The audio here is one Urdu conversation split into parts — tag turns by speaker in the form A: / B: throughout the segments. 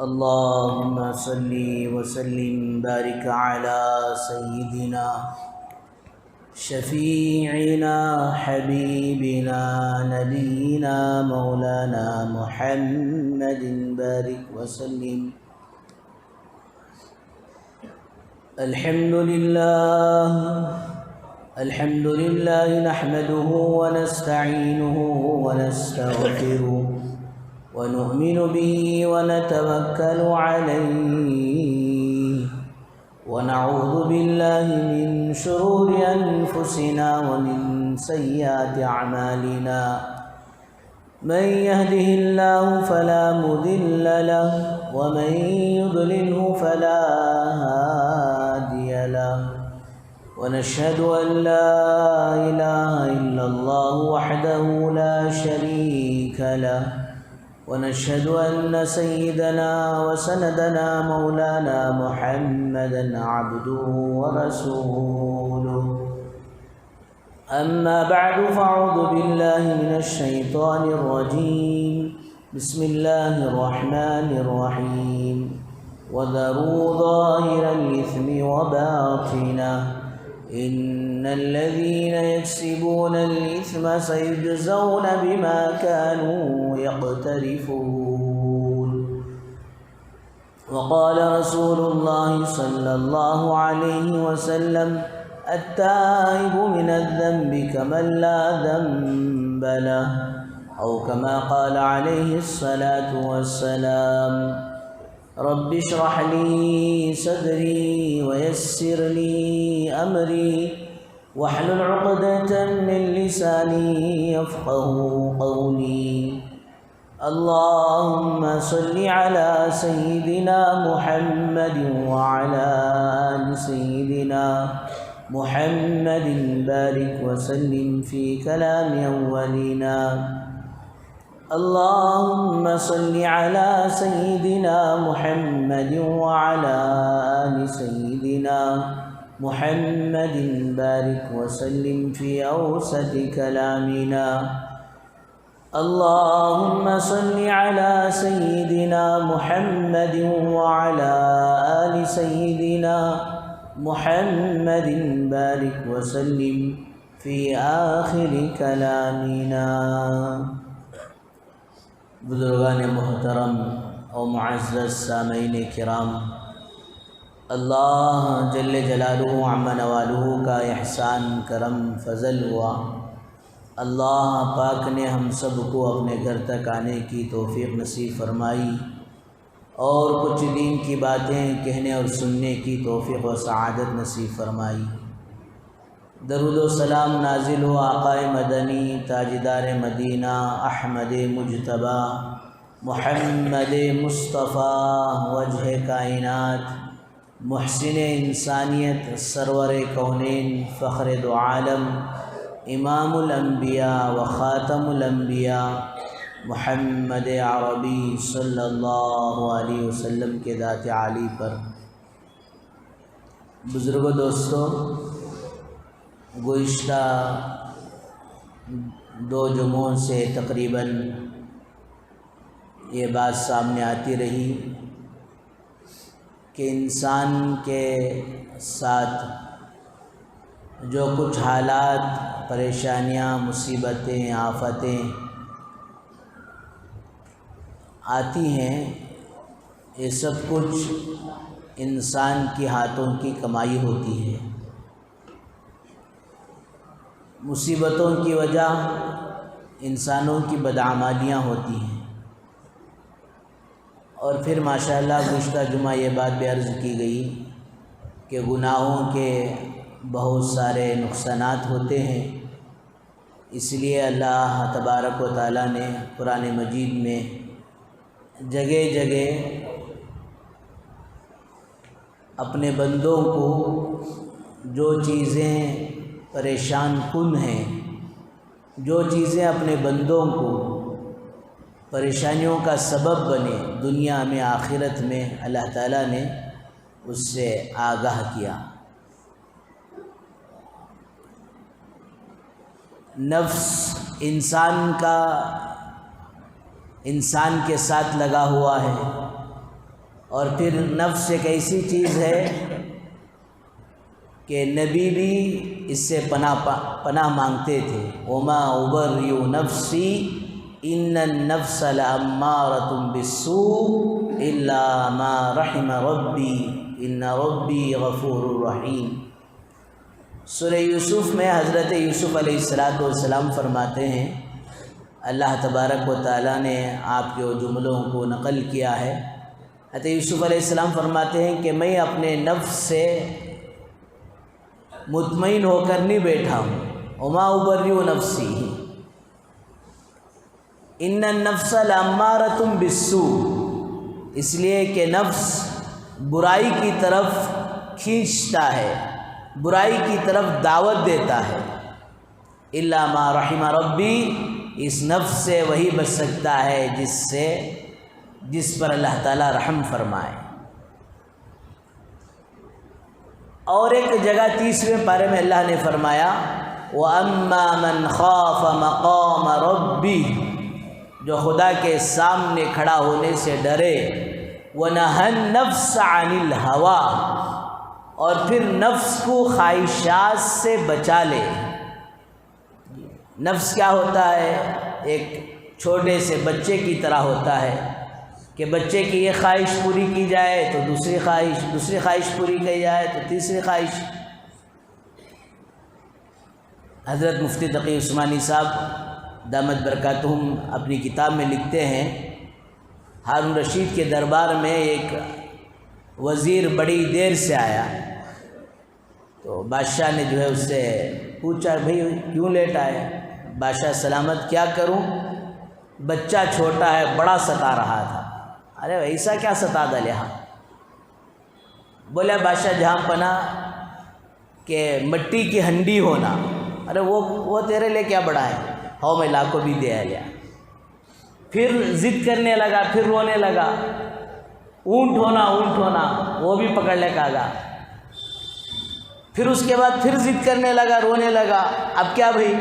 A: اللهم صل وسلم بارك على سيدنا شفيعنا حبيبنا نبينا مولانا محمد بارك وسلم. الحمد لله نحمده ونستعينه ونستغفره ونؤمن به ونتوكل عليه ونعوذ بالله من شرور أنفسنا ومن سيئات أعمالنا. من يهده الله فلا مضل له ومن يضلله فلا هادي له، ونشهد أن لا إله إلا الله وحده لا شريك له، ونشهد أن سيدنا وسندنا مولانا محمدا عبده ورسوله. أما بعد فأعوذ بالله من الشيطان الرجيم. بسم الله الرحمن الرحيم. وذروا ظاهر الإثم وباطنه إن الذين يكسبون الإثم سيجزون بما كانوا يقترفون. وقال رسول الله صلى الله عليه وسلم: التائب من الذنب كمن لا ذنب له، أو كما قال عليه الصلاة والسلام. رب اشرح لي صدري ويسر لي أمري واحلل عقدة من لساني يفقه قولي. اللهم صل على سيدنا محمد وعلى آل سيدنا محمد بارك وسلم في كلام أولنا. اللهم صل على سيدنا محمد وعلى آل سيدنا محمد بارك وسلم في أوسط كلامنا. اللهم صل على سيدنا محمد وعلى آل سيدنا محمد بارك وسلم في آخر كلامنا. بزرگان محترم اور معزز سامعین کرام، اللہ جل جلالہ عم نوالہ کا احسان کرم فضل ہوا. اللہ پاک نے ہم سب کو اپنے گھر تک آنے کی توفیق نصیب فرمائی اور کچھ دین کی باتیں کہنے اور سننے کی توفیق و سعادت نصیب فرمائی. درود و سلام نازل ہو آقائے مدنی تاجدار مدینہ احمد مجتبی محمد مصطفیٰ وجہ کائنات محسن انسانیت سرور کونین فخر دو عالم امام الانبیاء و خاتم الانبیاء محمد عربی صلی اللہ علیہ وسلم کے ذات عالی پر. بزرگوں دوستوں، گزشتہ 2 جمعوں سے تقریباً یہ بات سامنے آتی رہی کہ انسان کے ساتھ جو کچھ حالات، پریشانیاں، مصیبتیں، آفتیں آتی ہیں، یہ سب کچھ انسان کی ہاتھوں کی کمائی ہوتی ہے. مصیبتوں کی وجہ انسانوں کی بدعمالیاں ہوتی ہیں. اور پھر ماشاءاللہ گزشتہ جمعہ یہ بات بھی عرض کی گئی کہ گناہوں کے بہت سارے نقصانات ہوتے ہیں. اس لیے اللہ تبارک و تعالیٰ نے قرآن مجید میں جگہ جگہ اپنے بندوں کو جو چیزیں پریشان کن ہیں، جو چیزیں اپنے بندوں کو پریشانیوں کا سبب بنے دنیا میں آخرت میں، اللہ تعالیٰ نے اس سے آگاہ کیا. نفس انسان کے ساتھ لگا ہوا ہے. اور پھر نفس ایک ایسی چیز ہے کہ نبی بھی اس سے پناہ مانگتے تھے، وما ابرئ نفسی ان النفس لامارۃ بالسوء الا ما رحم ربی ان ربی غفور رحیم۔ سورہ یوسف میں حضرت یوسف علیہ السلام فرماتے ہیں، اللہ تبارک و تعالیٰ نے آپ کے جملوں کو نقل کیا ہے۔ حضرت یوسف علیہ السلام فرماتے ہیں کہ میں اپنے نفس سے مطمئن ہو کر نہیں بیٹھا ہوں، وما ابرئ نفسی ان النفس لامارۃ بالسوء، اس لیے کہ نفس برائی کی طرف کھینچتا ہے، برائی کی طرف دعوت دیتا ہے۔ الا ما رحم ربی، اس نفس سے وہی بچ سکتا ہے جس پر اللہ تعالیٰ رحم فرمائے۔ اور ایک جگہ 30ویں پارے میں اللہ نے فرمایا وَأَمَّا مَنْ خَافَ مَقَامَ رَبِّهِ، جو خدا کے سامنے کھڑا ہونے سے ڈرے، وَنَهَى النَّفْسَ عَنِ الْهَوَىٰ، اور پھر نفس کو خواہشات سے بچا لے۔ نفس کیا ہوتا ہے؟ ایک چھوٹے سے بچے کی طرح ہوتا ہے کہ بچے کی یہ خواہش پوری کی جائے تو دوسری خواہش پوری کی جائے تو تیسری خواہش۔ حضرت مفتی تقی عثمانی صاحب دامت برکاتہم اپنی کتاب میں لکھتے ہیں، ہارون رشید کے دربار میں ایک وزیر بڑی دیر سے آیا تو بادشاہ نے جو ہے اس سے پوچھا بھئی کیوں لیٹ آئے؟ بادشاہ سلامت، کیا کروں، بچہ چھوٹا ہے، بڑا ستا رہا تھا۔ ارے ایسا کیا ستا دلیا؟ بولے بادشاہ جہاں پناہ کہ مٹی کی ہنڈی ہونا، ارے وہ تیرے لیے کیا بڑا ہے، ہاؤ میں لاکھوں بھی دے لیا۔ پھر ضد کرنے لگا، پھر رونے لگا، اونٹ ہونا وہ بھی پکڑ لے کاگا۔ پھر اس کے بعد پھر ضد کرنے لگا، رونے لگا، اب کیا بھئی،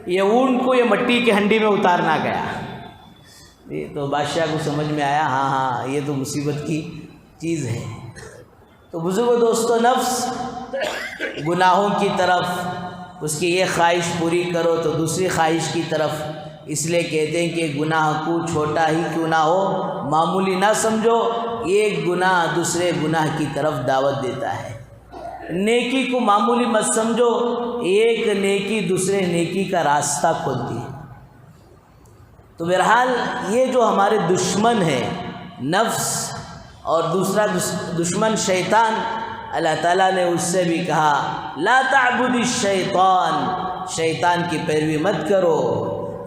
A: یہ اونٹ کو یہ مٹی کی ہنڈی میں اتارنا گیا۔ تو بادشاہ کو سمجھ میں آیا ہاں یہ تو مصیبت کی چیز ہے۔ تو بزرگو دوستو، نفس گناہوں کی طرف اس کی یہ خواہش پوری کرو تو دوسری خواہش کی طرف، اس لیے کہتے ہیں کہ گناہ کو چھوٹا ہی کیوں نہ ہو معمولی نہ سمجھو، ایک گناہ دوسرے گناہ کی طرف دعوت دیتا ہے۔ نیکی کو معمولی مت سمجھو، ایک نیکی دوسرے نیکی کا راستہ کھولتی ہے۔ تو بہرحال یہ جو ہمارے دشمن ہے نفس اور دوسرا دشمن شیطان، اللہ تعالیٰ نے اس سے بھی کہا لا تعبد الشیطان، شیطان کی پیروی مت کرو۔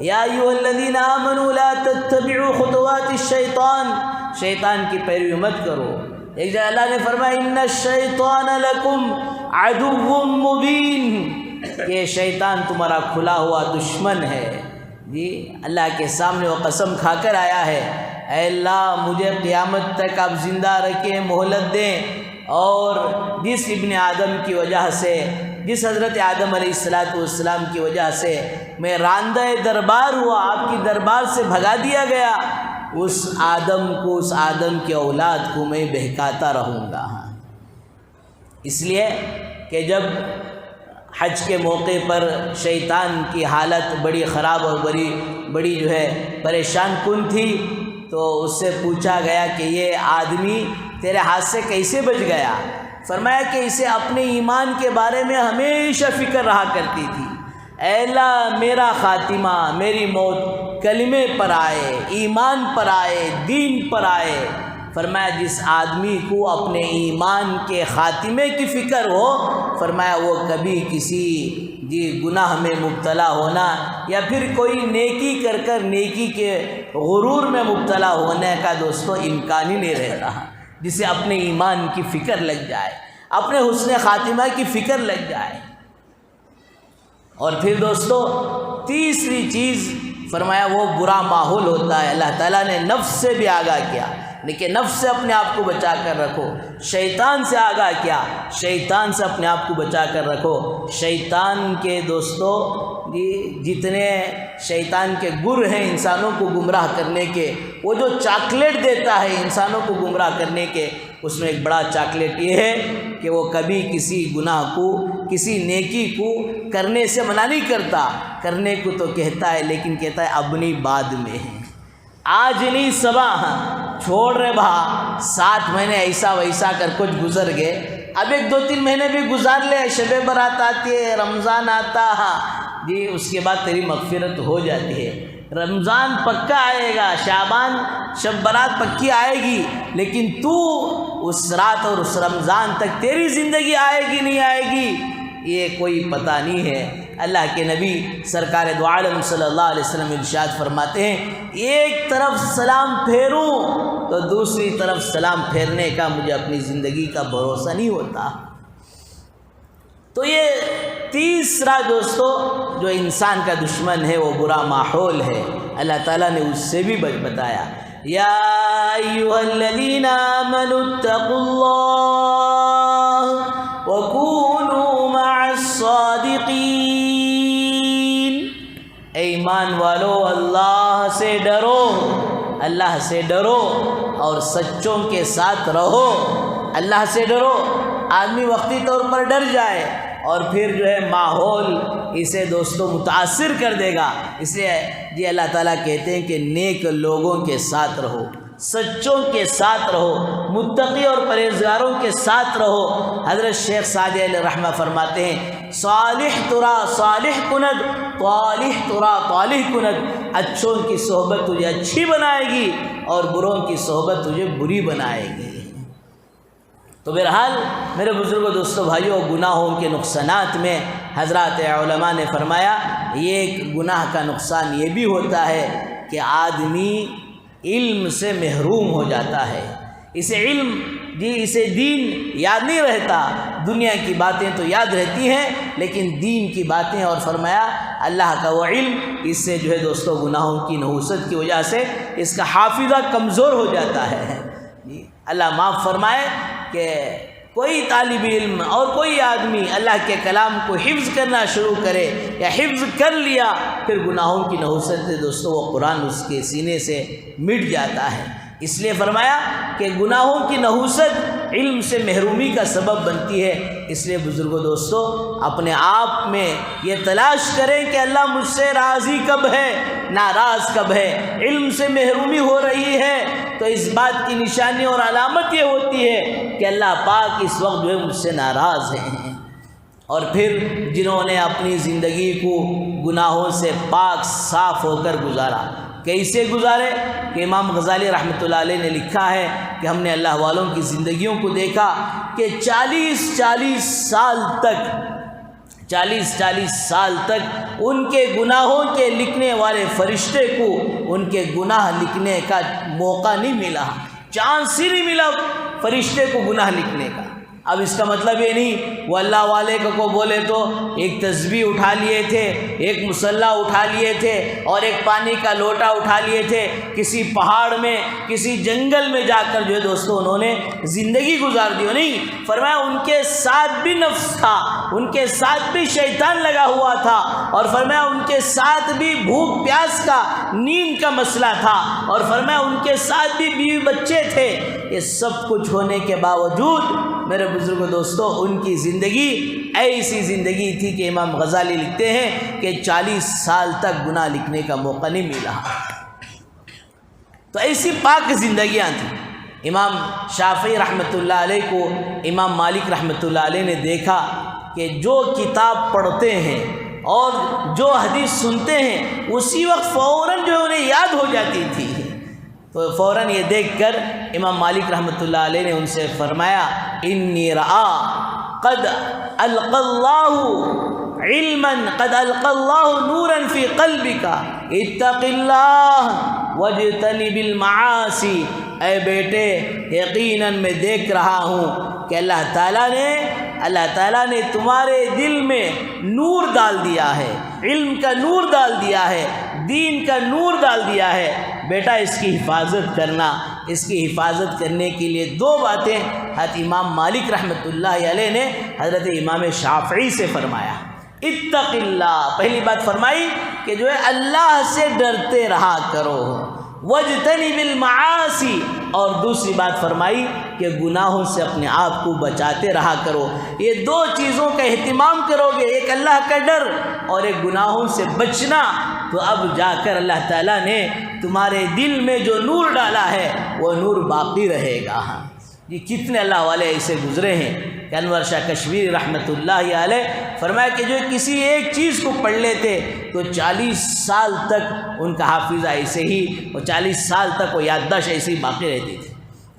A: یا ایھا الذین آمنوا لا تتبعوا خطوات الشیطان، شیطان کی پیروی مت کرو۔ ایک جگہ اللہ نے فرمایا ان الشیطان لکم عدو مبین، کہ شیطان تمہارا کھلا ہوا دشمن ہے۔ جی اللہ کے سامنے وہ قسم کھا کر آیا ہے، اے اللہ مجھے قیامت تک آپ زندہ رکھیں، مہلت دیں، اور جس ابن آدم کی وجہ سے، جس حضرت آدم علیہ السلام کی وجہ سے میں راندہ دربار ہوا، آپ کی دربار سے بھگا دیا گیا، اس آدم کی اولاد کو میں بہکاتا رہوں گا۔ اس لیے کہ جب حج کے موقع پر شیطان کی حالت بڑی خراب اور بڑی جو ہے پریشان کن تھی، تو اس سے پوچھا گیا کہ یہ آدمی تیرے ہاتھ سے کیسے بچ گیا؟ فرمایا کہ اسے اپنے ایمان کے بارے میں ہمیشہ فکر رہا کرتی تھی، اے اللہ میرا خاتمہ، میری موت کلمے پر آئے، ایمان پر آئے، دین پر آئے۔ فرمایا جس آدمی کو اپنے ایمان کے خاتمے کی فکر ہو، فرمایا وہ کبھی کسی گناہ میں مبتلا ہونا یا پھر کوئی نیکی کر نیکی کے غرور میں مبتلا ہونے کا دوستو امکان ہی نہیں رہ رہا۔ جسے اپنے ایمان کی فکر لگ جائے، اپنے حسن خاتمہ کی فکر لگ جائے۔ اور پھر دوستو تیسری چیز فرمایا وہ برا ماحول ہوتا ہے۔ اللہ تعالیٰ نے نفس سے بھی آگاہ کیا، لیکن نفس سے اپنے آپ کو بچا کر رکھو۔ شیطان سے آگاہ کیا، شیطان سے اپنے آپ کو بچا کر رکھو۔ شیطان کے دوستو جتنے شیطان کے گر ہیں انسانوں کو گمراہ کرنے کے، وہ جو چاکلیٹ دیتا ہے انسانوں کو گمراہ کرنے کے، اس میں ایک بڑا چاکلیٹ یہ ہے کہ وہ کبھی کسی گناہ کو، کسی نیکی کو کرنے سے منع نہیں کرتا، کرنے کو تو کہتا ہے لیکن کہتا ہے اپنی بعد میں ہے، آج نہیں صبح چھوڑ رہے بھا، 7 مہینے ایسا ویسا کر کچھ گزر گئے، اب 1-2-3 مہینے بھی گزار لے، شب برات آتی ہے، رمضان آتا ہے اس کے بعد تیری مغفرت ہو جاتی ہے، رمضان پکا آئے گا، شعبان شب برات پکی آئے گی، لیکن تو اس رات اور اس رمضان تک تیری زندگی آئے گی نہیں آئے گی یہ کوئی پتہ نہیں ہے۔ اللہ کے نبی سرکار دو عالم صلی اللہ علیہ وسلم ارشاد فرماتے ہیں، ایک طرف سلام پھیروں تو دوسری طرف سلام پھیرنے کا مجھے اپنی زندگی کا بھروسہ نہیں ہوتا۔ تو یہ تیسرا دوستو جو انسان کا دشمن ہے وہ برا ماحول ہے، اللہ تعالیٰ نے اس سے بھی بتایا، یا ایھا الذین آمنوا اتقوا اللہ وکونوا مع الصادقین، اے ایمان والو اللہ سے ڈرو، اللہ سے ڈرو اور سچوں کے ساتھ رہو۔ اللہ سے ڈرو، آدمی وقتی طور پر ڈر جائے اور پھر جو ہے ماحول اسے دوستوں متاثر کر دے گا، اس لیے اللہ تعالیٰ کہتے ہیں کہ نیک لوگوں کے ساتھ رہو، سچوں کے ساتھ رہو، متقی اور پرہیزگاروں کے ساتھ رہو۔ حضرت شیخ سعدی علیہ رحمہ فرماتے ہیں، صالح ترا صالح کند، طالح ترا طالح کند، اچھوں کی صحبت تجھے اچھی بنائے گی اور بروں کی صحبت تجھے بری بنائے گی۔ تو بہرحال میرے بزرگوں، دوستوں، بھائیوں، گناہوں کے نقصانات میں حضرات علماء نے فرمایا، ایک گناہ کا نقصان یہ بھی ہوتا ہے کہ آدمی علم سے محروم ہو جاتا ہے، اسے علم اسے دین یاد نہیں رہتا، دنیا کی باتیں تو یاد رہتی ہیں لیکن دین کی باتیں، اور فرمایا اللہ کا وہ علم اس سے جو ہے دوستوں گناہوں کی نحوست کی وجہ سے اس کا حافظہ کمزور ہو جاتا ہے۔ اللہ معاف فرمائے کہ کوئی طالب علم اور کوئی آدمی اللہ کے کلام کو حفظ کرنا شروع کرے یا حفظ کر لیا، پھر گناہوں کی نحوست سے دوستوں وہ قرآن اس کے سینے سے مٹ جاتا ہے۔ اس لیے فرمایا کہ گناہوں کی نحوست علم سے محرومی کا سبب بنتی ہے۔ اس لیے بزرگوں، دوستوں، اپنے آپ میں یہ تلاش کریں کہ اللہ مجھ سے راضی کب ہے، ناراض کب ہے۔ علم سے محرومی ہو رہی ہے تو اس بات کی نشانی اور علامت یہ ہوتی ہے کہ اللہ پاک اس وقت جو ہے مجھ سے ناراض ہیں۔ اور پھر جنہوں نے اپنی زندگی کو گناہوں سے پاک صاف ہو کر گزارا، کیسے گزارے کہ امام غزالی رحمۃ اللہ علیہ نے لکھا ہے کہ ہم نے اللہ والوں کی زندگیوں کو دیکھا کہ 40 سال تک ان کے گناہوں کے لکھنے والے فرشتے کو ان کے گناہ لکھنے کا موقع نہیں ملا، چانس ہی نہیں ملا فرشتے کو گناہ لکھنے کا۔ اب اس کا مطلب یہ نہیں وہ اللہ والے کو بولے تو ایک تسبیح اٹھا لیے تھے، ایک مصلی اٹھا لیے تھے اور ایک پانی کا لوٹا اٹھا لیے تھے، کسی پہاڑ میں کسی جنگل میں جا کر جو ہے دوستوں انہوں نے زندگی گزار دی، نہیں، فرمایا ان کے ساتھ بھی نفس تھا، ان کے ساتھ بھی شیطان لگا ہوا تھا، اور فرمایا ان کے ساتھ بھی بھوک پیاس کا، نیند کا مسئلہ تھا، اور فرمایا ان کے ساتھ بھی بیوی بچے تھے۔ یہ سب کچھ ہونے کے باوجود میرے بزرگوں، دوستوں، ان کی زندگی ایسی زندگی تھی کہ امام غزالی لکھتے ہیں کہ 40 سال تک گناہ لکھنے کا موقع نہیں ملا۔ تو ایسی پاک زندگیاں تھیں۔ امام شافعی رحمۃ اللہ علیہ کو امام مالک رحمۃ اللہ علیہ نے دیکھا کہ جو کتاب پڑھتے ہیں اور جو حدیث سنتے ہیں اسی وقت فوراً جو انہیں یاد ہو جاتی تھی، تو فوراً یہ دیکھ کر امام مالک رحمۃ اللہ علیہ نے ان سے فرمایا، انی رآ قد القى اللہ علما قد القى اللہ نورا فی قلبک اتق اللہ واجتنب المعاصی۔ اے بیٹے، یقیناً میں دیکھ رہا ہوں کہ اللہ تعالیٰ نے تمہارے دل میں نور ڈال دیا ہے، علم کا نور ڈال دیا ہے، دین کا نور ڈال دیا ہے۔ بیٹا اس کی حفاظت کرنا۔ اس کی حفاظت کرنے کے لیے 2 باتیں حضرت امام مالک رحمۃ اللہ علیہ نے حضرت امام شافعی سے فرمایا۔ اتق اللہ، پہلی بات فرمائی کہ جو ہے اللہ سے ڈرتے رہا کرو، واجتنب المعاصی، اور دوسری بات فرمائی کہ گناہوں سے اپنے آپ کو بچاتے رہا کرو۔ یہ دو چیزوں کا اہتمام کرو گے، ایک اللہ کا ڈر اور ایک گناہوں سے بچنا، تو اب جا کر اللہ تعالیٰ نے تمہارے دل میں جو نور ڈالا ہے وہ نور باقی رہے گا۔ یہ کتنے اللہ والے ایسے گزرے ہیں کہ انور شاہ کشمیری رحمۃ اللہ علیہ فرمایا کہ جو کسی ایک چیز کو پڑھ لیتے تو 40 سال تک ان کا حافظہ ایسے ہی، اور 40 سال تک وہ یادداشت ایسے ہی باقی رہتی تھی۔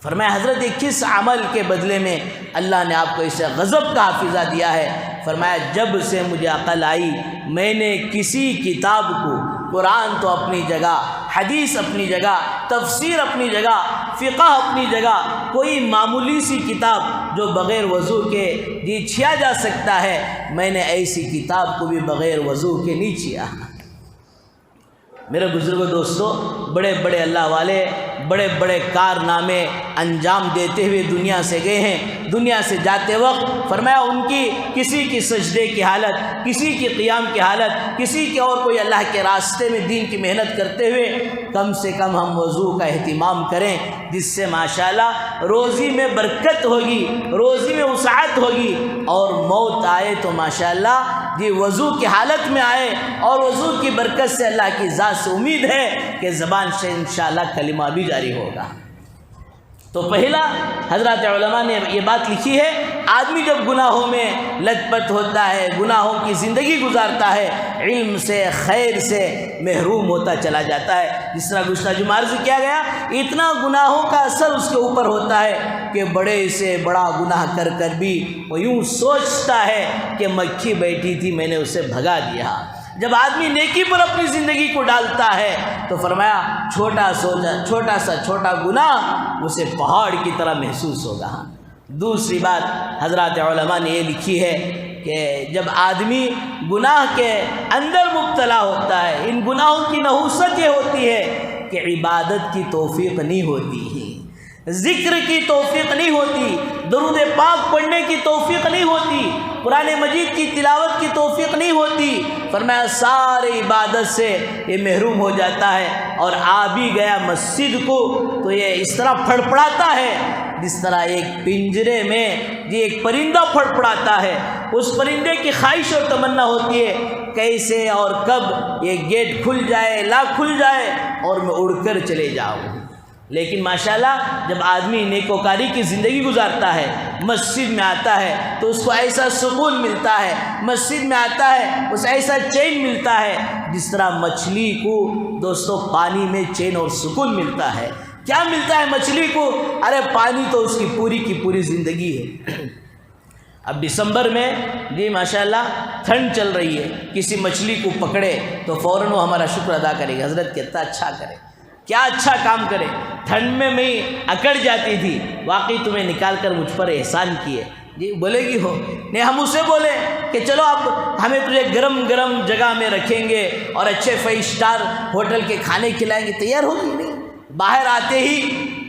A: فرمایا حضرت کس عمل کے بدلے میں اللہ نے آپ کو اسے غضب کا حافظہ دیا ہے؟ فرمایا جب سے مجھے عقل آئی میں نے کسی کتاب کو، قرآن تو اپنی جگہ، حدیث اپنی جگہ، تفسیر اپنی جگہ، فقہ اپنی جگہ، کوئی معمولی سی کتاب جو بغیر وضو کے چھیا جا سکتا ہے، میں نے ایسی کتاب کو بھی بغیر وضو کے نہیں چھیا۔ میرے بزرگوں دوستوں، بڑے بڑے اللہ والے بڑے بڑے کارنامے انجام دیتے ہوئے دنیا سے گئے ہیں۔ دنیا سے جاتے وقت فرمایا ان کی کسی کی سجدے کی حالت، کسی کی قیام کی حالت، کسی کی اور کوئی اللہ کے راستے میں دین کی محنت کرتے ہوئے کم سے کم ہم وضو کا اہتمام کریں، جس سے ماشاءاللہ روزی میں برکت ہوگی، روزی میں وسعت ہوگی، اور موت آئے تو ماشاءاللہ وضو کی حالت میں آئے، اور وضو کی برکت سے اللہ کی ذات سے امید ہے کہ زبان سے انشاءاللہ کلمہ بھی جاری ہوگا۔ تو پہلا حضرات علماء نے یہ بات لکھی ہے، آدمی جب گناہوں میں لت پت ہوتا ہے، گناہوں کی زندگی گزارتا ہے، علم سے، خیر سے محروم ہوتا چلا جاتا ہے۔ جس طرح گزشتہ جمعہ عرض کیا گیا، اتنا گناہوں کا اثر اس کے اوپر ہوتا ہے کہ بڑے سے بڑا گناہ کر کر بھی وہ یوں سوچتا ہے کہ مکھی بیٹھی تھی میں نے اسے بھگا دیا۔ جب آدمی نیکی پر اپنی زندگی کو ڈالتا ہے تو فرمایا چھوٹا گناہ اسے پہاڑ کی طرح محسوس ہوگا۔ دوسری بات حضرات علماء نے یہ لکھی ہے کہ جب آدمی گناہ کے اندر مبتلا ہوتا ہے، ان گناہوں کی نحوست یہ ہوتی ہے کہ عبادت کی توفیق نہیں ہوتی، ذکر کی توفیق نہیں ہوتی، درود پاک پڑھنے کی توفیق نہیں ہوتی، قرآن مجید کی تلاوت کی توفیق نہیں ہوتی۔ فرمایا سارے عبادت سے یہ محروم ہو جاتا ہے، اور آ بھی گیا مسجد کو تو یہ اس طرح پھڑپڑاتا ہے جس طرح ایک پنجرے میں ایک پرندہ پھڑپڑاتا ہے، اس پرندے کی خواہش اور تمنا ہوتی ہے کیسے اور کب یہ گیٹ کھل جائے، لاک کھل جائے اور میں اڑ کر چلے جاؤں۔ لیکن ماشاءاللہ جب آدمی نیکوکاری کی زندگی گزارتا ہے، مسجد میں آتا ہے تو اس کو ایسا سکون ملتا ہے، مسجد میں آتا ہے اسے ایسا چین ملتا ہے جس طرح مچھلی کو دوستو پانی میں چین اور سکون ملتا ہے۔ کیا ملتا ہے مچھلی کو؟ ارے پانی تو اس کی پوری کی پوری زندگی ہے۔ اب دسمبر میں ماشاءاللہ ٹھنڈ چل رہی ہے، کسی مچھلی کو پکڑے تو فوراً وہ ہمارا شکر ادا کرے گا، حضرت کتنا اچھا کرے، کیا اچھا کام کرے، ٹھنڈ میں اکڑ جاتی تھی، واقعی تمہیں نکال کر مجھ پر احسان کیے۔ بولے گی ہو نہیں، ہم اسے بولے کہ چلو اب ہمیں تجھے گرم گرم جگہ میں رکھیں گے اور اچھے 5 اسٹار ہوٹل کے کھانے کھلائیں گے، تیار ہوگی نہیں؟ باہر آتے ہی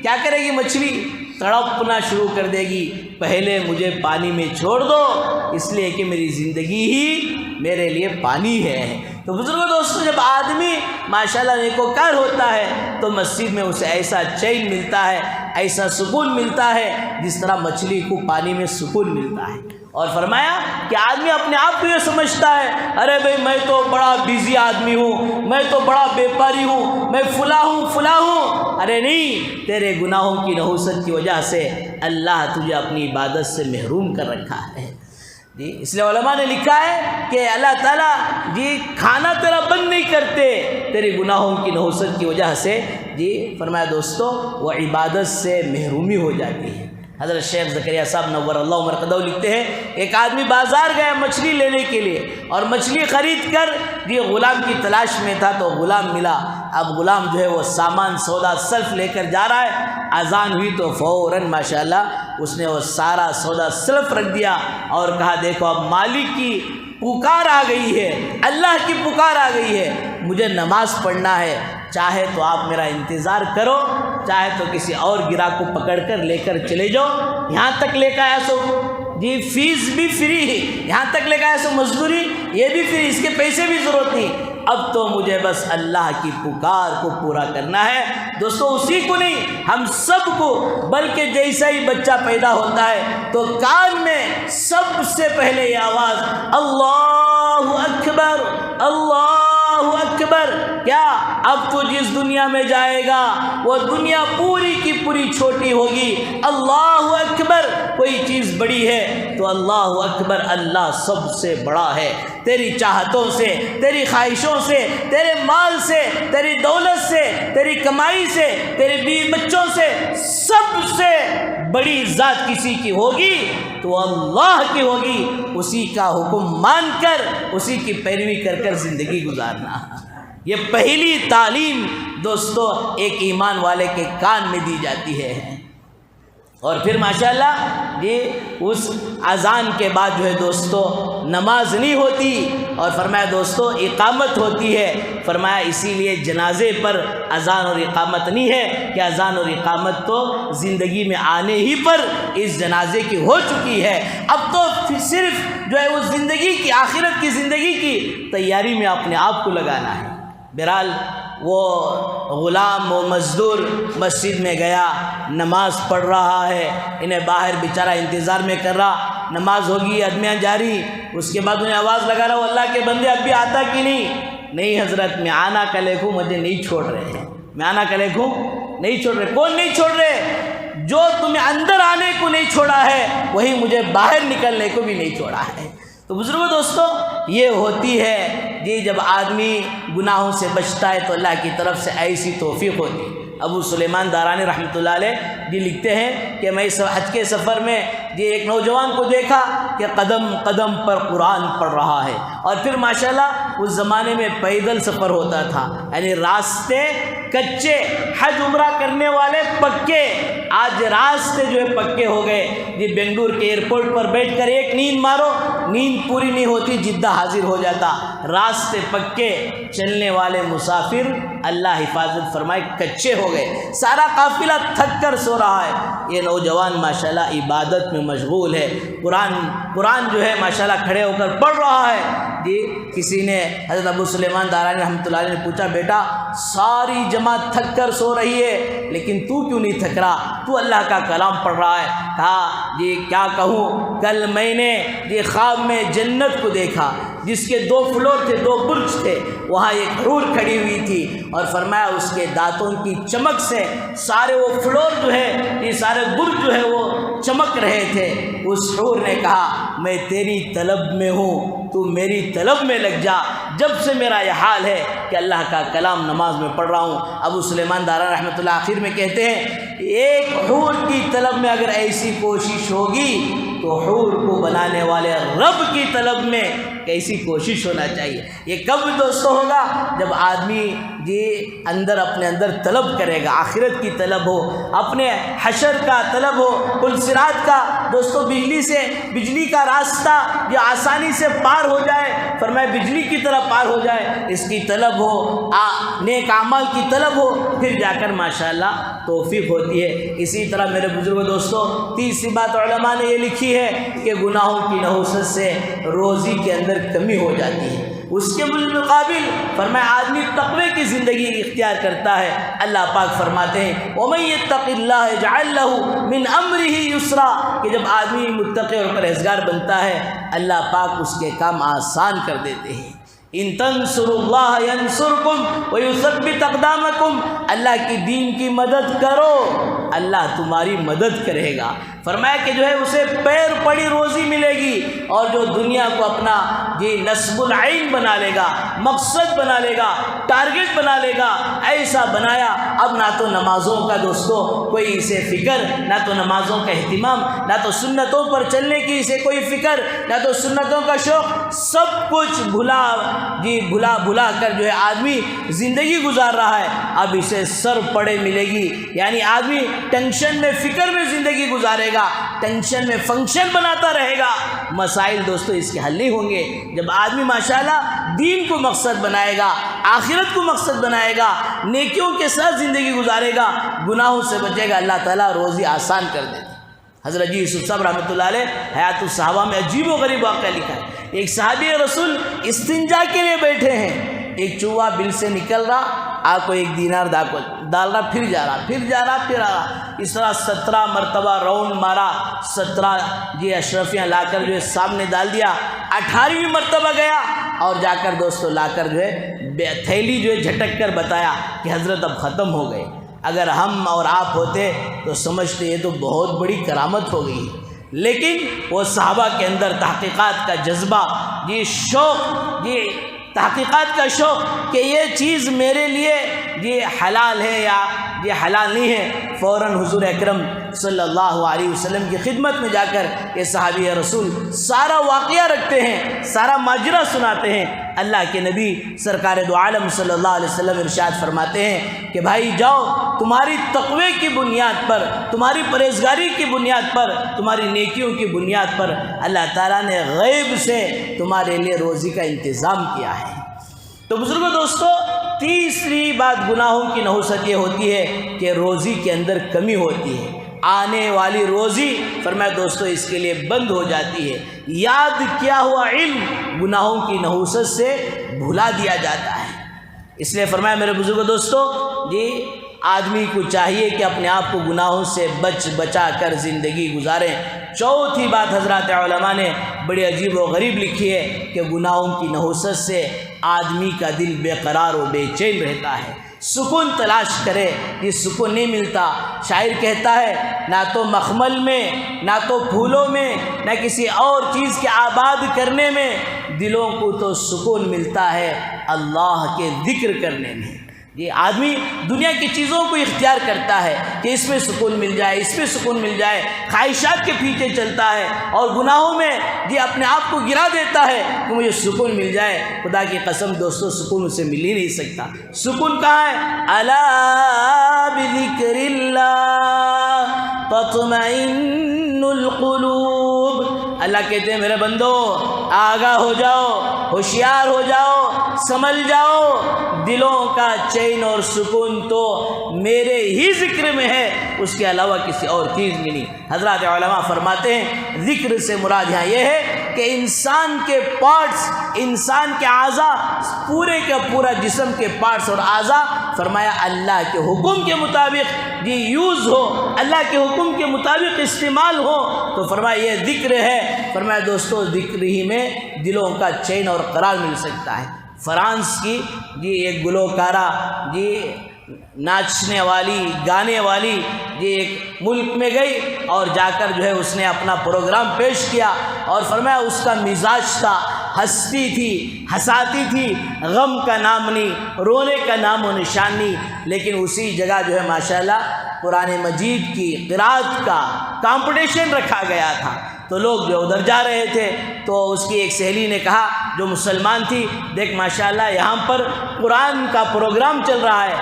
A: کیا کرے گی مچھلی؟ تڑپنا شروع کر دے گی، پہلے مجھے پانی میں چھوڑ دو، اس لیے کہ میری زندگی ہی میرے لیے پانی ہے۔ تو بزرگوں دوستوں، جب آدمی ماشاءاللہ نیکوکار ہوتا ہے تو مسجد میں اسے ایسا چین ملتا ہے، ایسا سکون ملتا ہے جس طرح مچھلی کو پانی میں سکون ملتا ہے۔ اور فرمایا کہ آدمی اپنے آپ کو یہ سمجھتا ہے، ارے بھائی میں تو بڑا بیزی آدمی ہوں، میں تو بڑا بیپاری ہوں، میں فلاں ہوں۔ ارے نہیں، تیرے گناہوں کی نحوست کی وجہ سے اللہ تجھے اپنی عبادت سے محروم کر رکھا ہے۔ اس لیے علماء نے لکھا ہے کہ اللہ تعالیٰ کھانا تیرا بند نہیں کرتے تیرے گناہوں کی نحوست کی وجہ سے۔ فرمایا دوستو وہ عبادت سے محرومی ہو جاتی ہے۔ حضرت شیخ زکریا صاحب نور اللہ مرقدہ لکھتے ہیں، ایک آدمی بازار گیا مچھلی لینے کے لیے، اور مچھلی خرید کر غلام کی تلاش میں تھا تو غلام ملا۔ اب غلام جو ہے وہ سامان سودا سلف لے کر جا رہا ہے، اذان ہوئی تو فوراً ماشاءاللہ اس نے وہ سارا سودا سلف رکھ دیا اور کہا دیکھو اب مالک کی پکار آ گئی ہے، اللہ کی پکار آ گئی ہے، مجھے نماز پڑھنا ہے، چاہے تو آپ میرا انتظار کرو، چاہے تو کسی اور گراہ کو پکڑ کر لے کر چلے جاؤ، یہاں تک لے کر آیا سو جی فیس بھی فری ہے، یہاں تک لے گیا سو مزدوری یہ بھی فری، اس کے پیسے بھی ضرورت نہیں، اب تو مجھے بس اللہ کی پکار کو پورا کرنا ہے۔ دوستو اسی کو نہیں ہم سب کو، بلکہ جیسا ہی بچہ پیدا ہوتا ہے تو کان میں سب سے پہلے یہ آواز اللہ اکبر اللہ اکبر، کیا اب تو جس دنیا میں جائے گا وہ دنیا پوری کی پوری چھوٹی ہوگی، اللہ اکبر کوئی چیز بڑی ہے تو اللہ اکبر اللہ سب سے بڑا ہے، تیری چاہتوں سے، تیری خواہشوں سے، تیرے مال سے، تیری دولت سے، تیری کمائی سے، تیرے بیوی بچوں سے، سب سے بڑی ذات کسی کی ہوگی تو اللہ کی ہوگی، اسی کا حکم مان کر اسی کی پیروی کر کر زندگی گزارنا۔ یہ پہلی تعلیم دوستو ایک ایمان والے کے کان میں دی جاتی ہے۔ اور پھر ماشاءاللہ یہ اس اذان کے بعد جو ہے دوستو نماز نہیں ہوتی، اور فرمایا دوستو اقامت ہوتی ہے، فرمایا اسی لیے جنازے پر اذان اور اقامت نہیں ہے کہ اذان اور اقامت تو زندگی میں آنے ہی پر اس جنازے کی ہو چکی ہے، اب تو صرف جو ہے اس زندگی کی، آخرت کی زندگی کی تیاری میں اپنے آپ کو لگانا ہے۔ بہرحال وہ غلام و مزدور مسجد میں گیا، نماز پڑھ رہا ہے، انہیں باہر بیچارہ انتظار میں کر رہا، نماز ہوگی ادمیاں جاری، اس کے بعد انہیں آواز لگا رہا وہ اللہ کے بندے اب بھی آتا کہ نہیں حضرت میں آنا کلے کو مجھے نہیں چھوڑ رہے ہیں، میں آنا کلے کو نہیں چھوڑ رہے۔ کون نہیں چھوڑ رہے؟ جو تمہیں اندر آنے کو نہیں چھوڑا ہے وہی مجھے باہر نکلنے کو بھی نہیں چھوڑا ہے۔ تو بزرگوں دوستو یہ ہوتی ہے جی جب آدمی گناہوں سے بچتا ہے تو اللہ کی طرف سے ایسی توفیق ہوتی ہے۔ ابو سلیمان دارانی رحمۃ اللہ علیہ جی لکھتے ہیں کہ میں حج کے سفر میں جی ایک نوجوان کو دیکھا کہ قدم قدم پر قرآن پڑھ رہا ہے، اور پھر ماشاءاللہ اس زمانے میں پیدل سفر ہوتا تھا، یعنی راستے کچے، حج عمرہ کرنے والے پکے، آج راستے جو ہے پکے ہو گئے جی۔ بنگلور کے ایئرپورٹ پر بیٹھ کر ایک نیند مارو، نیند پوری نہیں ہوتی، جدہ حاضر ہو جاتا، راستے پکے، چلنے والے مسافر اللہ حفاظت فرمائے کچے ہو گئے، سارا قافلہ تھک کر سو رہا ہے۔ یہ نوجوان ماشاءاللہ عبادت میں مشغول ہے، قرآن جو ہے ماشاءاللہ کھڑے ہو کر پڑھ رہا ہے جی۔ کسی نے حضرت ابو سلیمان دارانی رحمۃ اللہ علیہ نے پوچھا بیٹا ساری جماعت تھک کر سو رہی ہے لیکن تو کیوں نہیں تھک رہا، تو اللہ کا کلام پڑھ رہا ہے؟ کہا جی کیا کہوں، کل میں نے یہ خواب میں جنت کو دیکھا جس کے 2 فلور تھے، 2 برج تھے، وہاں ایک حور کھڑی ہوئی تھی، اور فرمایا اس کے دانتوں کی چمک سے سارے وہ فلور جو ہے، یہ سارے برج جو ہے وہ چمک رہے تھے۔ اس حور نے کہا میں تیری طلب میں ہوں، تو میری طلب میں لگ جا۔ جب سے میرا یہ حال ہے کہ اللہ کا کلام نماز میں پڑھ رہا ہوں۔ ابو سلیمان دارانی رحمۃ اللہ آخر میں کہتے ہیں ایک حور کی طلب میں اگر ایسی کوشش ہوگی تو حور کو بنانے والے رب کی طلب میں کیسی کوشش ہونا چاہیے۔ یہ کب دوستو ہوگا؟ جب آدمی جی اندر اپنے اندر طلب کرے گا، آخرت کی طلب ہو، اپنے حشر کا طلب ہو، پل صراط کا دوستو بجلی کا راستہ جو آسانی سے پار ہو جائے، فرمائے بجلی کی طرح پار ہو جائے، اس کی طلب ہو، نیک اعمال کی طلب ہو، پھر جا کر ماشاءاللہ توفیق ہوتی ہے۔ اسی طرح میرے بزرگوں دوستو تیسری بات علماء نے یہ لکھی ہے کہ گناہوں کی نحوست سے روزی کے اندر کمی ہو جاتی ہے۔ اس کے بالمقابل فرمایا آدمی تقوی کی زندگی اختیار کرتا ہے۔ اللہ پاک فرماتے ہیں وَمَن يَتَّقِ اللَّهَ يَجْعَل لَّهُ مِنْ أَمْرِهِ يُسْرًا، کہ جب آدمی متقی اور پرہیزگار بنتا ہے اللہ پاک اس کے کام آسان کر دیتے ہیں۔ ان تنصروا اللہ ینصرکم ویثبت اقدامکم، اللہ کی دین کی مدد کرو اللہ تمہاری مدد کرے گا۔ فرمایا کہ جو ہے اسے پیر پڑی روزی ملے گی، اور جو دنیا کو اپنا نصب العین بنا لے گا، مقصد بنا لے گا، ٹارگٹ بنا لے گا، ایسا بنایا اب نہ تو نمازوں کا دوستو کوئی اسے فکر، نہ تو نمازوں کا اہتمام، نہ تو سنتوں پر چلنے کی اسے کوئی فکر، نہ تو سنتوں کا شوق، سب کچھ بھلا کر جو ہے آدمی زندگی گزار رہا ہے۔ اب اسے سر پڑے ملے گی، یعنی آدمی ٹینشن میں فکر میں زندگی گزارے گا، ٹینشن میں فنکشن بناتا رہے گا، مسائل دوستو اس کے حل نہیں ہوں گے۔ جب آدمی ماشاءاللہ دین کو مقصد بنائے گا، آخرت کو مقصد بنائے گا، نیکیوں کے ساتھ زندگی گزارے گا، گناہوں سے بچے گا، اللہ تعالیٰ روزی آسان کر دے گا۔ حضرت جی یوسف صاحب رحمۃ اللہ علیہ حیات الصحابہ میں عجیب و غریب واقعہ لکھا ہے۔ ایک صحابی رسول استنجا کے لیے بیٹھے ہیں، ایک چوہا بل سے نکل رہا، آپ کو 1 دینار ڈال رہا، پھر جا رہا، پھر جا رہا، پھر آ رہا، اس طرح 17 مرتبہ راؤنڈ مارا، 17 جی اشرفیاں لا کر جو ہے سامنے ڈال دیا، 18ویں مرتبہ گیا اور جا کر دوستو لا کر جو ہے تھیلی جو ہے جھٹک کر بتایا کہ حضرت اب ختم ہو گئے۔ اگر ہم اور آپ ہوتے تو سمجھتے یہ تو بہت بڑی کرامت ہو گئی، لیکن وہ صحابہ کے اندر تحقیقات کا جذبہ، یہ شوق، یہ تحقیقات کا شوق کہ یہ چیز میرے لیے یہ حلال ہے یا یہ حلال نہیں ہے، فوراً حضور اکرم صلی اللہ علیہ وسلم کی خدمت میں جا کر یہ صحابی رسول سارا واقعہ رکھتے ہیں، سارا ماجرا سناتے ہیں۔ اللہ کے نبی سرکار دو عالم صلی اللہ علیہ وسلم ارشاد فرماتے ہیں کہ بھائی جاؤ، تمہاری تقوی کی بنیاد پر، تمہاری پرہیزگاری کی بنیاد پر، تمہاری نیکیوں کی بنیاد پر اللہ تعالیٰ نے غیب سے تمہارے لیے روزی کا انتظام کیا ہے۔ تو بزرگوں دوستو، تیسری بات گناہوں کی نحوست یہ ہوتی ہے کہ روزی کے اندر کمی ہوتی ہے، آنے والی روزی فرمایا دوستو اس کے لیے بند ہو جاتی ہے، یاد کیا ہوا علم گناہوں کی نحوست سے بھلا دیا جاتا ہے۔ اس لیے فرمایا میرے بزرگوں دوستو، جی آدمی کو چاہیے کہ اپنے آپ کو گناہوں سے بچا کر زندگی گزاریں۔ چوتھی بات حضرات علماء نے بڑی عجیب و غریب لکھی ہے کہ گناہوں کی نحوست سے آدمی کا دل بے قرار و بے چین رہتا ہے، سکون تلاش کرے، یہ سکون نہیں ملتا۔ شاعر کہتا ہے نہ تو مخمل میں، نہ تو پھولوں میں، نہ کسی اور چیز کے آباد کرنے میں، دلوں کو تو سکون ملتا ہے اللہ کے ذکر کرنے میں۔ یہ آدمی دنیا کی چیزوں کو اختیار کرتا ہے کہ اس میں سکون مل جائے، اس میں سکون مل جائے، خواہشات کے پیچھے چلتا ہے اور گناہوں میں یہ اپنے آپ کو گرا دیتا ہے کہ مجھے سکون مل جائے۔ خدا کی قسم دوستو، سکون اسے مل ہی نہیں سکتا۔ سکون کہاں ہے؟ الا بذکر اللہ تطمئن القلوب۔ اللہ کہتے ہیں میرے بندو آگاہ ہو جاؤ، ہوشیار ہو جاؤ، سمجھ جاؤ، دلوں کا چین اور سکون تو میرے ہی ذکر میں ہے، اس کے علاوہ کسی اور چیز میں نہیں۔ حضرات علماء فرماتے ہیں ذکر سے مراد یہاں یہ ہے کہ انسان کے پارٹس، انسان کے اعضاء، پورے کا پورا جسم کے پارٹس اور اعضاء فرمایا اللہ کے حکم کے مطابق یہ یوز ہو، اللہ کے حکم کے مطابق استعمال ہو، تو فرمایا یہ ذکر ہے۔ فرمایا دوستو ذکر ہی میں دلوں کا چین اور قرار مل سکتا ہے۔ فرانس کی جی ایک گلوکارہ، جی ناچنے والی، گانے والی، جی ایک ملک میں گئی اور جا کر جو ہے اس نے اپنا پروگرام پیش کیا اور فرمایا اس کا مزاج تھا، ہنستی تھی، ہنساتی تھی، غم کا نام نہیں، رونے کا نام و نشان نہیں، لیکن اسی جگہ جو ہے ماشاءاللہ قرآن مجید کی قرأت کا کمپٹیشن رکھا گیا تھا، تو لوگ جو ادھر جا رہے تھے تو اس کی ایک سہیلی نے کہا جو مسلمان تھی، دیکھ ماشاءاللہ یہاں پر قرآن کا پروگرام چل رہا ہے،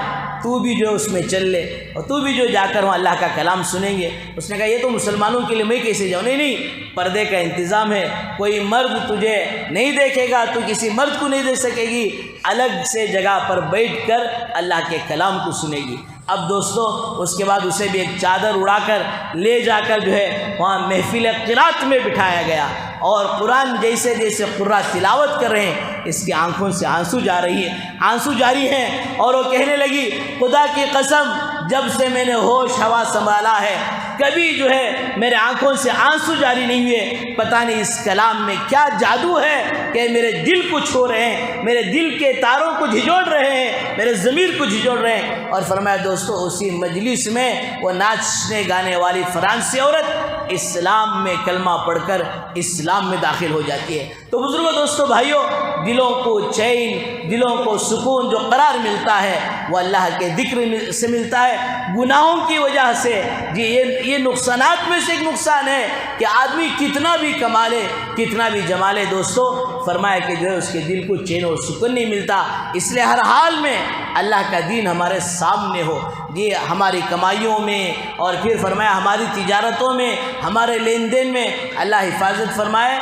A: تو بھی جو اس میں چل لے اور تو بھی جو جا کر وہاں اللہ کا کلام سنیں گے۔ اس نے کہا یہ تو مسلمانوں کے لیے، میں کیسے جاؤں؟ نہیں، پردے کا انتظام ہے، کوئی مرد تجھے نہیں دیکھے گا، تو کسی مرد کو نہیں دیکھ سکے گی، الگ سے جگہ پر بیٹھ کر اللہ کے کلام کو سنے گی۔ اب دوستو اس کے بعد اسے بھی ایک چادر اڑا کر لے جا کر جو ہے وہاں محفل قرأت میں بٹھایا گیا اور قرآن جیسے جیسے قراء تلاوت کر رہے ہیں اس کی آنکھوں سے آنسو جاری ہیں اور وہ کہنے لگی خدا کی قسم جب سے میں نے ہوش ہوا سنبھالا ہے کبھی جو ہے میرے آنکھوں سے آنسو جاری نہیں ہوئے، پتہ نہیں اس کلام میں کیا جادو ہے کہ میرے دل کو چھو رہے ہیں، میرے دل کے تاروں کو جھنجھوڑ رہے ہیں، میرے ضمیر کو جھنجھوڑ رہے ہیں۔ اور فرمایا دوستو اسی مجلس میں وہ ناچنے گانے والی فرانسی عورت اسلام میں کلمہ پڑھ کر اسلام میں داخل ہو جاتی ہے۔ تو بزرگوں دوستو بھائیوں، دلوں کو چین، دلوں کو سکون جو قرار ملتا ہے وہ اللہ کے ذکر سے ملتا ہے۔ گناہوں کی وجہ سے جی یہ نقصانات میں سے ایک نقصان ہے کہ آدمی کتنا بھی کما لے، کتنا بھی جما لے، دوستو فرمایا کہ جو ہے اس کے دل کو چین اور سکون نہیں ملتا۔ اس لیے ہر حال میں اللہ کا دین ہمارے سامنے ہو، جی ہماری کمائیوں میں اور پھر فرمایا ہماری تجارتوں میں، ہمارے لین دین میں اللہ حفاظت فرمائے۔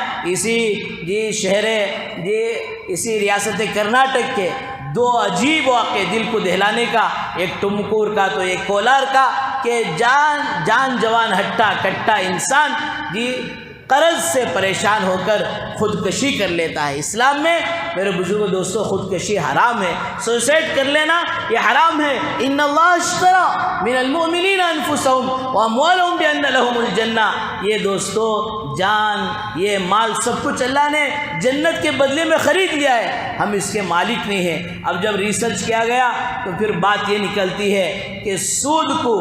A: اسی ریاست کرناٹک کے دو عجیب واقعے دل کو دہلانے کا، ایک ٹمکور کا تو ایک کولار کا، کہ جان جوان ہٹا کٹا انسان جی قرض سے پریشان ہو کر خودکشی کر لیتا ہے۔ اسلام میں میرے بزرگوں دوستوں خودکشی حرام ہے، سوسائڈ کر لینا یہ حرام ہے۔ ان اللہ اشتری من المؤمنین انفسهم واموالهم بان لهم الجنہ، یہ دوستو جان یہ مال سب کچھ اللہ نے جنت کے بدلے میں خرید لیا ہے، ہم اس کے مالک نہیں ہیں۔ اب جب ریسرچ کیا گیا تو پھر بات یہ نکلتی ہے کہ سود کو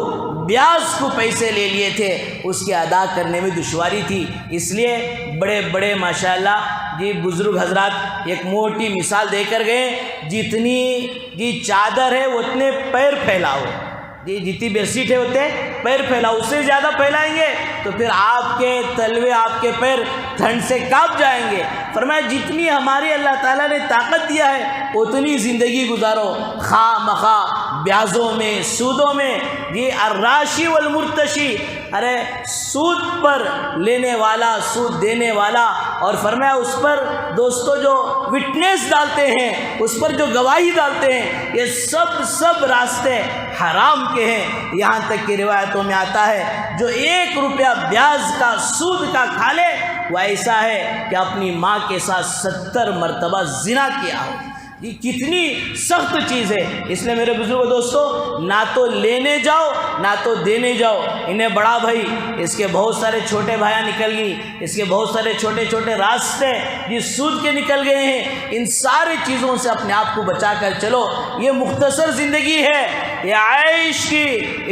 A: بیاج کو پیسے لے لیے تھے، اس کے ادا کرنے میں دشواری تھی، اس لیے بڑے بڑے ماشاءاللہ جی بزرگ حضرات ایک موٹی مثال دے کر گئے، جتنی جی چادر ہے اتنے پیر پھیلاؤ، جی جتنی بیڈ شیٹ ہے اتنے پیر پھیلاؤ، اس سے زیادہ پھیلائیں گے تو پھر آپ کے تلوے آپ کے پیر ٹھنڈ سے کانپ جائیں گے۔ فرمایا جتنی ہماری اللہ تعالیٰ نے طاقت دیا ہے اتنی زندگی گزارو، خواہ مخواہ بیازوں میں سودوں میں، یہ الراشی والمرتشی، ارے سود پر لینے والا سود دینے والا، اور فرمایا اس پر دوستو جو وٹنس ڈالتے ہیں، اس پر جو گواہی ڈالتے ہیں، یہ سب راستے حرام کے ہیں۔ یہاں تک کہ روایتوں میں آتا ہے جو 1 روپیہ بیاج کا سود کا کھا لے وہ ایسا ہے کہ اپنی ماں کے ساتھ 70 مرتبہ زنا کیا ہو۔ یہ کتنی سخت چیز ہے، اس لیے میرے بزرگوں دوستو نہ تو لینے جاؤ نہ تو دینے جاؤ۔ انہیں بڑا بھائی اس کے بہت سارے چھوٹے بھائیاں نکل گئی، اس کے بہت سارے چھوٹے چھوٹے راستے جس سود کے نکل گئے ہیں، ان ساری چیزوں سے اپنے آپ کو بچا کر چلو۔ یہ مختصر زندگی ہے، یہ عیش کی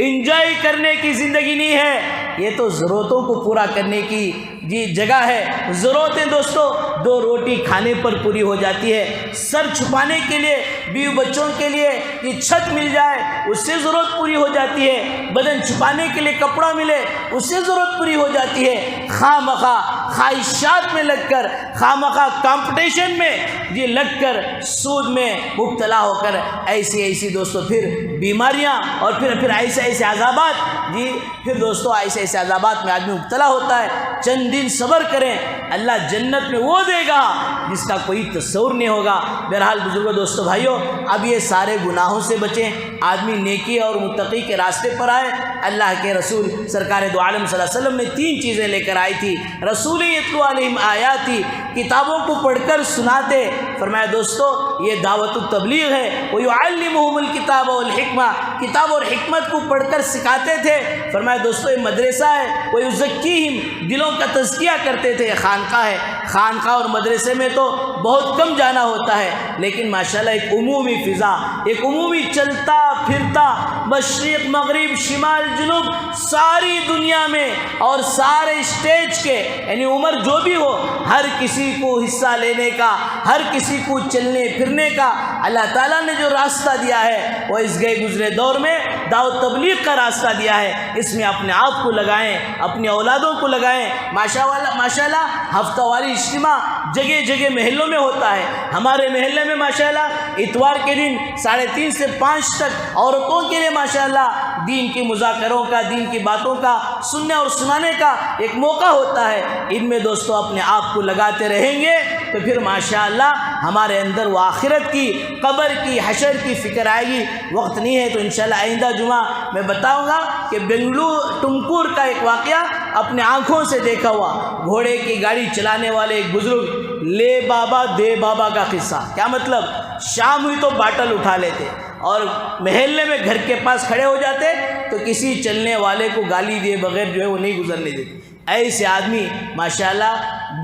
A: انجوائے کرنے کی زندگی نہیں ہے، یہ تو ضرورتوں کو پورا کرنے کی جی جگہ ہے۔ ضرورتیں دوستو 2 روٹی کھانے پر پوری ہو جاتی ہے، سر چھپانے کے لیے بیوی بچوں کے لیے یہ چھت مل جائے اس سے ضرورت پوری ہو جاتی ہے، بدن چھپانے کے لیے کپڑا ملے اس سے ضرورت پوری ہو جاتی ہے۔ خواہ مخواہ خواہشات میں لگ کر، خواہ مخواہ کمپٹیشن میں جی لگ کر سود میں مبتلا ہو کر ایسی دوستو پھر بیماریاں اور پھر ایسے عذابات جی پھر دوستو ایسے عذابات میں آدمی مبتلا ہوتا ہے۔ چند دن صبر کریں، اللہ جنت میں وہ دے گا جس کا کوئی تصور نہیں ہوگا۔ بہرحال بزرگوں دوستو بھائیوں، اب یہ سارے گناہوں سے بچیں، آدمی نیکی اور متقی کے راستے پر آئے۔ اللہ کے رسول سرکار دو عالم صلی اللہ علیہ وسلم نے 3 چیزیں لے کر آئی تھی۔ رسول یتلو علیہم آیاتی، کتابوں کو پڑھ کر سناتے۔ فرمایا دوستو یہ دعوت التبلیغ ہے۔ وَيُعَلِّمُهُمُ الْكِتَابَ وَالْحِکْمَةَ، کتاب اور حکمت کو پڑھ کر سکھاتے تھے۔ فرمایا دوستو یہ مدرسہ ہے۔ وَيُزَكِّيهِمْ، دلوں کا تزکیہ کرتے تھے۔ خانقاہ ہے، خانقاہ اور مدرسے میں تو بہت کم جانا ہوتا ہے، لیکن ماشاءاللہ ایک عمومی فضا، ایک عمومی چلتا پھرتا مشرق مغرب شمال جنوب ساری دنیا میں اور سارے اسٹیج کے یعنی عمر جو بھی ہو ہر کسی کو حصہ لینے کا، ہر کسی کو چلنے پھرنے کا اللہ تعالیٰ نے جو راستہ دیا ہے وہ اس گئے گزرے دور میں دعوت تبلیغ کا راستہ دیا ہے۔ اس میں اپنے آپ کو لگائیں، اپنی اولادوں کو لگائیں۔ ماشاءاللہ ہفتہ واری اجتماع جگہ جگہ محلوں میں ہوتا ہے۔ ہمارے محلے میں ماشاءاللہ اتوار کے دن 3:30 سے 5 تک عورتوں کے لیے ماشاءاللہ دین کی مذاکروں کا، دین کی باتوں کا سننے اور سنانے کا ایک موقع ہوتا ہے۔ ان میں دوستو اپنے آپ کو لگاتے رہیں گے تو پھر ماشاءاللہ ہمارے اندر وہ آخرت کی، قبر کی، حشر کی فکر آئے گی۔ وقت نہیں ہے تو انشاءاللہ آئندہ جمعہ میں بتاؤں گا کہ بنگلور ٹمکور کا ایک واقعہ اپنے آنکھوں سے دیکھا ہوا، گھوڑے کی گاڑی چلانے والے ایک بزرگ لے بابا دے بابا کا قصہ۔ کیا مطلب؟ شام ہوئی تو باٹل اٹھا لیتے اور محلے میں گھر کے پاس کھڑے ہو جاتے تو کسی چلنے والے کو گالی دیے بغیر جو ہے وہ نہیں گزرنے دیتے۔ ایسے آدمی ماشاءاللہ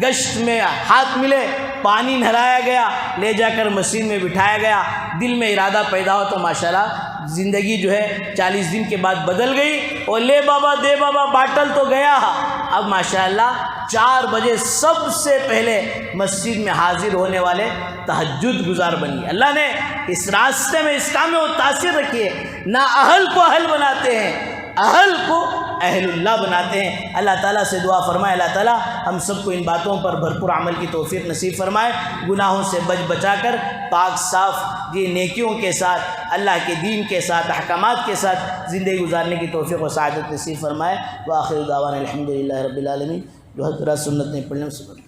A: گشت میں ہاتھ ملے، پانی نہلایا گیا، لے جا کر مسجد میں بٹھایا گیا، دل میں ارادہ پیدا ہو تو ماشاءاللہ زندگی جو ہے 40 دن کے بعد بدل گئی۔ اور لے بابا دے بابا باٹل تو گیا، اب ماشاءاللہ 4 بجے سب سے پہلے مسجد میں حاضر ہونے والے تہجد گزار بنی۔ اللہ نے اس راستے میں اس کام میں وہ تاثیر رکھی ہے، نہ اہل کو اہل بناتے ہیں، اہل کو اہل اللہ بناتے ہیں۔ اللہ تعالیٰ سے دعا فرمائے اللہ تعالیٰ ہم سب کو ان باتوں پر بھرپور عمل کی توفیق نصیب فرمائے، گناہوں سے بچا کر پاک صاف یہ نیکیوں کے ساتھ، اللہ کے دین کے ساتھ، احکامات کے ساتھ زندگی گزارنے کی توفیق و سعادت نصیب فرمائے۔ وآخر دعوانا الحمدللہ رب العالمین۔ جو حضرات سنت نے پڑھنے